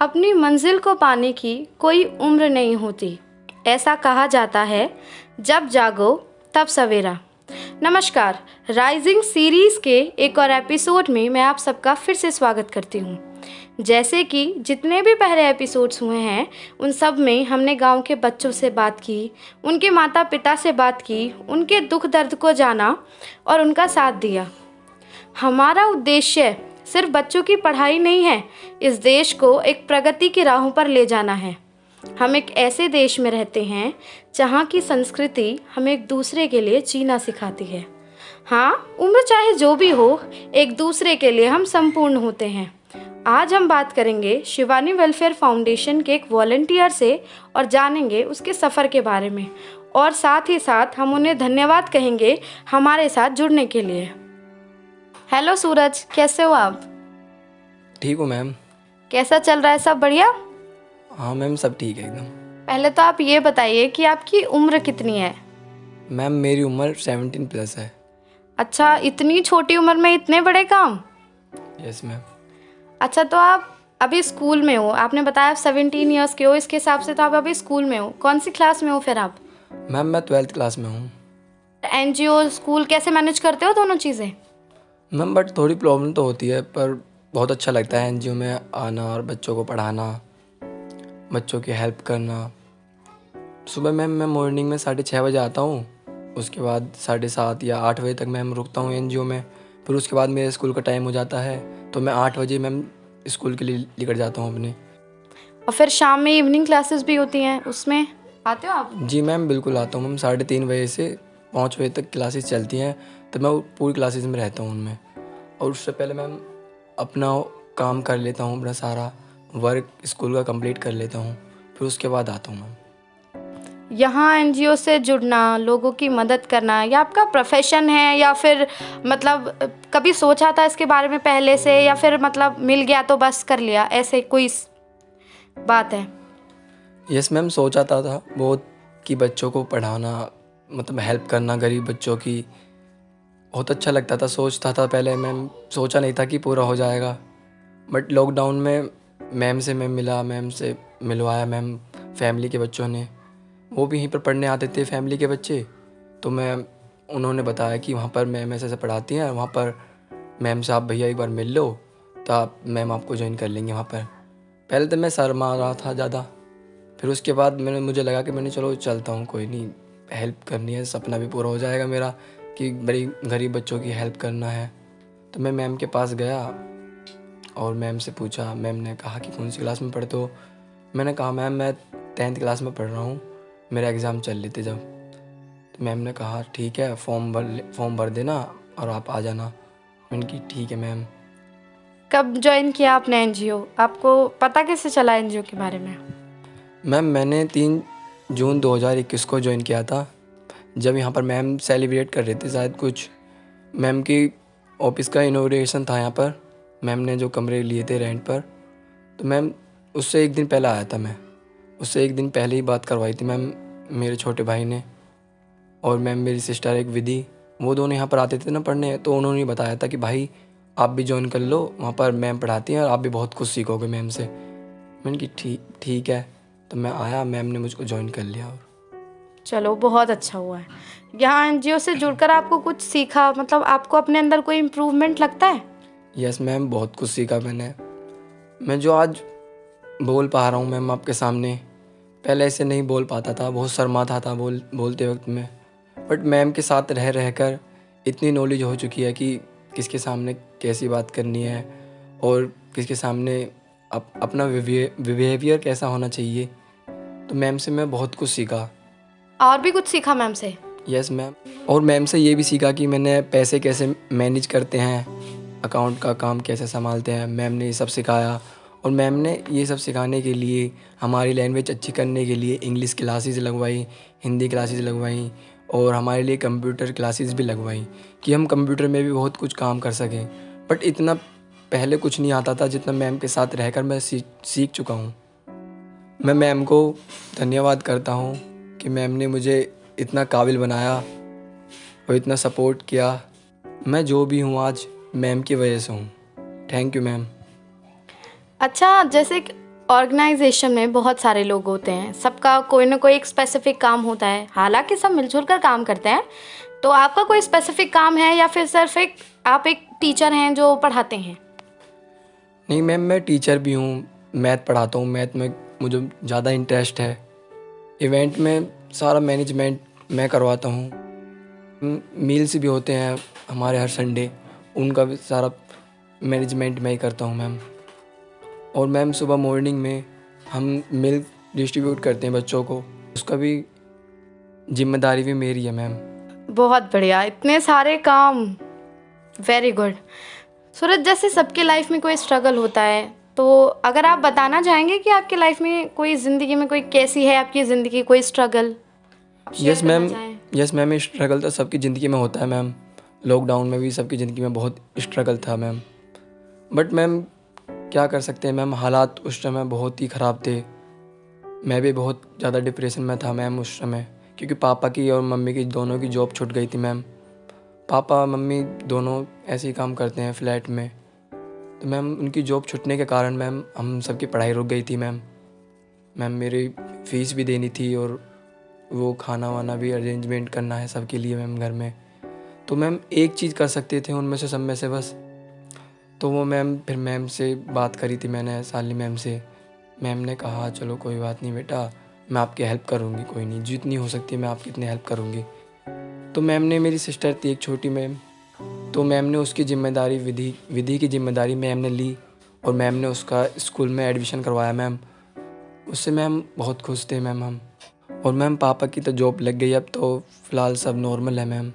अपनी मंजिल को पाने की कोई उम्र नहीं होती, ऐसा कहा जाता है। जब जागो तब सवेरा। नमस्कार, राइजिंग सीरीज़ के एक और एपिसोड में मैं आप सबका फिर से स्वागत करती हूँ। जैसे कि जितने भी पहले एपिसोड्स हुए हैं उन सब में हमने गांव के बच्चों से बात की, उनके माता पिता से बात की, उनके दुख दर्द को जाना और उनका साथ दिया। हमारा उद्देश्य सिर्फ बच्चों की पढ़ाई नहीं है, इस देश को एक प्रगति की राहों पर ले जाना है। हम एक ऐसे देश में रहते हैं जहाँ की संस्कृति हमें एक दूसरे के लिए जीना सिखाती है। हाँ, उम्र चाहे जो भी हो, एक दूसरे के लिए हम संपूर्ण होते हैं। आज हम बात करेंगे शिवानी वेलफेयर फाउंडेशन के एक वॉलंटियर से और जानेंगे उसके सफ़र के बारे में, और साथ ही साथ हम उन्हें धन्यवाद कहेंगे हमारे साथ जुड़ने के लिए। हेलो सूरज, कैसे हो आप? ठीक हूँ मैम। कैसा चल रहा है, सब बढ़िया? हाँ मैम, सब ठीक है एकदम। पहले तो आप ये बताइए कि आपकी उम्र कितनी है? मैम मेरी उम्र 17+ है। अच्छा, इतनी छोटी उम्र में इतने बड़े काम? Yes ma'am. अच्छा, तो आप अभी स्कूल में हो, आपने बताया आप 17 ईयर्स के हो, इसके हिसाब से तो आप अभी स्कूल में हो। कौन सी क्लास में हो फिर आप? मैम मैं 12th क्लास में हूँ। एनजीओ, स्कूल कैसे मैनेज करते हो दोनों चीज़ें? मैम बट थोड़ी प्रॉब्लम तो होती है, पर बहुत अच्छा लगता है एनजीओ में आना और बच्चों को पढ़ाना, बच्चों की हेल्प करना। सुबह मैम मैं मॉर्निंग में 6:30 बजे आता हूँ, उसके बाद 7:30 या 8 बजे तक मैम रुकता हूँ एनजीओ में। फिर उसके बाद मेरे स्कूल का टाइम हो जाता है, तो मैं 8 बजे मैम स्कूल के लिए निकल जाता हूँ अपने। और फिर शाम में इवनिंग क्लासेस भी होती हैं, उसमें आते हो आप? जी मैम बिल्कुल आता हूँ मैम। 3:30 बजे से 5 बजे तक क्लासेस चलती हैं, तो मैं पूरी क्लासेस में रहता हूँ उनमें। और उससे पहले मैम अपना काम कर लेता हूँ, अपना सारा वर्क स्कूल का कंप्लीट कर लेता हूँ, फिर उसके बाद आता हूँ मैम। यहाँ एनजीओ से जुड़ना, लोगों की मदद करना, या आपका प्रोफेशन है, या फिर मतलब कभी सोचा था इसके बारे में पहले से, या फिर मतलब मिल गया तो बस कर लिया, ऐसे कोई बात है? यस मैम, सोचा था बहुत कि बच्चों को पढ़ाना, मतलब हेल्प करना गरीब बच्चों की, बहुत अच्छा लगता था। सोचता था पहले मैम, सोचा नहीं था कि पूरा हो जाएगा। बट लॉकडाउन में मैम से मैं मिला, मैम से मिलवाया मैम फैमिली के बच्चों ने, वो भी यहीं पर पढ़ने आते थे फैमिली के बच्चे। तो उन्होंने बताया कि वहाँ पर मैम ऐसे पढ़ाती हैं, वहाँ पर मैम से आप भैया एक बार मिल लो, तो मैम आपको ज्वाइन कर लेंगे वहाँ पर। पहले तो मैं शर्मा रहा था ज़्यादा, फिर उसके बाद मुझे लगा कि चलो चलता हूँ, कोई नहीं, हेल्प करनी है, सपना भी पूरा हो जाएगा मेरा कि बड़ी गरीब बच्चों की हेल्प करना है। तो मैं मैम के पास गया और मैम से पूछा। मैम ने कहा कि कौन सी क्लास में पढ़ते हो? मैंने कहा मैम मैं 10th क्लास में पढ़ रहा हूँ, मेरा एग्ज़ाम चल रहे थे जब। तो मैम ने कहा ठीक है, फॉर्म भर देना और आप आ जाना। मैंने कहा ठीक है मैम। कब ज्वाइन किया आपने एनजीओ? आपको पता कैसे चला एनजीओ के बारे में? मैम मैंने 3 जून 2021 को ज्वाइन किया था, जब यहाँ पर मैम सेलिब्रेट कर रहे थे शायद कुछ, मैम की ऑफिस का इनॉग्रेशन था यहाँ पर। मैम ने जो कमरे लिए थे रेंट पर, तो मैम उससे एक दिन पहले आया था मैं। उससे एक दिन पहले ही बात करवाई थी मैम मेरे छोटे भाई ने, और मैम मेरी सिस्टर एक विधि, वो दोनों यहाँ पर आते थे ना पढ़ने, तो उन्होंने बताया था कि भाई आप भी ज्वाइन कर लो, वहाँ पर मैम पढ़ाती हैं और आप भी बहुत कुछ सीखोगे मैम से। मैंने कि ठीक है। तो मैं आया, मैम ने मुझको ज्वाइन कर लिया। और चलो, बहुत अच्छा हुआ है। यहाँ एनजीओ से जुड़कर आपको कुछ सीखा, मतलब आपको अपने अंदर कोई इम्प्रूवमेंट लगता है? यस मैम, बहुत कुछ सीखा मैंने। मैं जो आज बोल पा रहा हूँ मैम आपके सामने, पहले ऐसे नहीं बोल पाता था, बहुत शर्माता था बोलते वक्त में। बट मैम के साथ रह रहकर इतनी नॉलेज हो चुकी है कि किसके सामने कैसी बात करनी है और किसके सामने अपना बिहेवियर कैसा होना चाहिए। तो मैम से मैं बहुत कुछ सीखा। और भी कुछ सीखा मैम से? यस मैम, और मैम से ये भी सीखा कि मैंने पैसे कैसे मैनेज करते हैं, अकाउंट का काम कैसे संभालते हैं, मैम ने ये सब सिखाया। और मैम ने ये सब सिखाने के लिए, हमारी लैंग्वेज अच्छी करने के लिए इंग्लिश क्लासेस लगवाई, हिंदी क्लासेस लगवाई, और हमारे लिए कंप्यूटर क्लासेस भी लगवाई कि हम कंप्यूटर में भी बहुत कुछ काम कर सकें। बट इतना पहले कुछ नहीं आता था जितना मैम के साथ रहकर मैं सीख चुका हूँ। मैं मैम को धन्यवाद करता हूँ कि मैम ने मुझे इतना काबिल बनाया और इतना सपोर्ट किया। मैं जो भी हूँ आज मैम की वजह से हूँ। Thank you ma'am. अच्छा, जैसे ऑर्गेनाइजेशन में बहुत सारे लोग होते हैं, सबका कोई ना कोई एक स्पेसिफिक काम होता है, हालांकि सब मिलजुल कर काम करते हैं। तो आपका कोई स्पेसिफिक काम है या फिर सिर्फ आप एक टीचर हैं जो पढ़ाते हैं? नहीं मैम, मैं टीचर भी हूँ, मैथ पढ़ाता हूँ। मैथ में मुझे ज़्यादा इंटरेस्ट है। इवेंट में सारा मैनेजमेंट मैं करवाता हूँ। मील्स भी होते हैं हमारे हर संडे, उनका भी सारा मैनेजमेंट मैं ही करता हूँ मैम। और मैम सुबह मॉर्निंग में हम मिल्क डिस्ट्रीब्यूट करते हैं बच्चों को, उसका भी जिम्मेदारी भी मेरी है मैम। बहुत बढ़िया, इतने सारे काम, वेरी गुड। सूरज, जैसे सबके लाइफ में कोई स्ट्रगल होता है, तो अगर आप बताना चाहेंगे कि आपकी लाइफ में कोई ज़िंदगी में कोई कैसी है आपकी ज़िंदगी, कोई struggle yes ma'am, yes ma'am, struggle तो सबकी ज़िंदगी में होता है मैम। लॉकडाउन में भी सबकी ज़िंदगी में बहुत स्ट्रगल था मैम। बट मैम क्या कर सकते हैं मैम, हालात उस समय बहुत ही ख़राब थे। मैं भी बहुत ज़्यादा डिप्रेशन में था मैम उस समय, क्योंकि पापा की और मम्मी की दोनों की जॉब छूट गई थी मैम। पापा मम्मी दोनों ऐसे ही काम करते हैं फ्लैट में, तो मैम उनकी जॉब छूटने के कारण मैम हम सबकी पढ़ाई रुक गई थी मैम। मेरी फ़ीस भी देनी थी और वो खाना वाना भी अरेंजमेंट करना है सबके लिए मैम घर में। तो मैम एक चीज़ कर सकते थे उनमें से, सब में से बस, तो वो मैम फिर मैम से बात करी थी मैंने, साली मैम से। मैम ने कहा चलो कोई बात नहीं बेटा, मैं आपकी हेल्प करूँगी, कोई नहीं, जितनी हो सकती है मैं आपकी इतनी हेल्प करूँगी। तो मैम ने, मेरी सिस्टर थी एक छोटी मैम, तो मैम ने उसकी ज़िम्मेदारी, विधि की ज़िम्मेदारी मैम ने ली और मैम ने उसका स्कूल में एडमिशन करवाया मैम। उससे मैम बहुत खुश थे मैम हम। और मैम पापा की तो जॉब लग गई, अब तो फ़िलहाल सब नॉर्मल है मैम।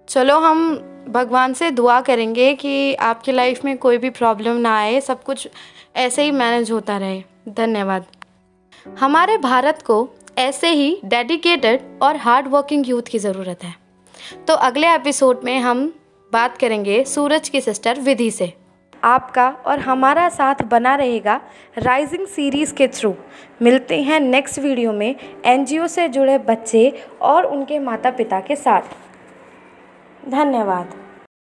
चलो, हम भगवान से दुआ करेंगे कि आपकी लाइफ में कोई भी प्रॉब्लम ना आए, सब कुछ ऐसे ही मैनेज होता रहे। धन्यवाद। हमारे भारत को ऐसे ही डेडिकेटेड और हार्ड वर्किंग यूथ की ज़रूरत है। तो अगले एपिसोड में हम बात करेंगे सूरज की सिस्टर विधि से। आपका और हमारा साथ बना रहेगा राइजिंग सीरीज़ के थ्रू। मिलते हैं नेक्स्ट वीडियो में एनजीओ से जुड़े बच्चे और उनके माता पिता के साथ। धन्यवाद।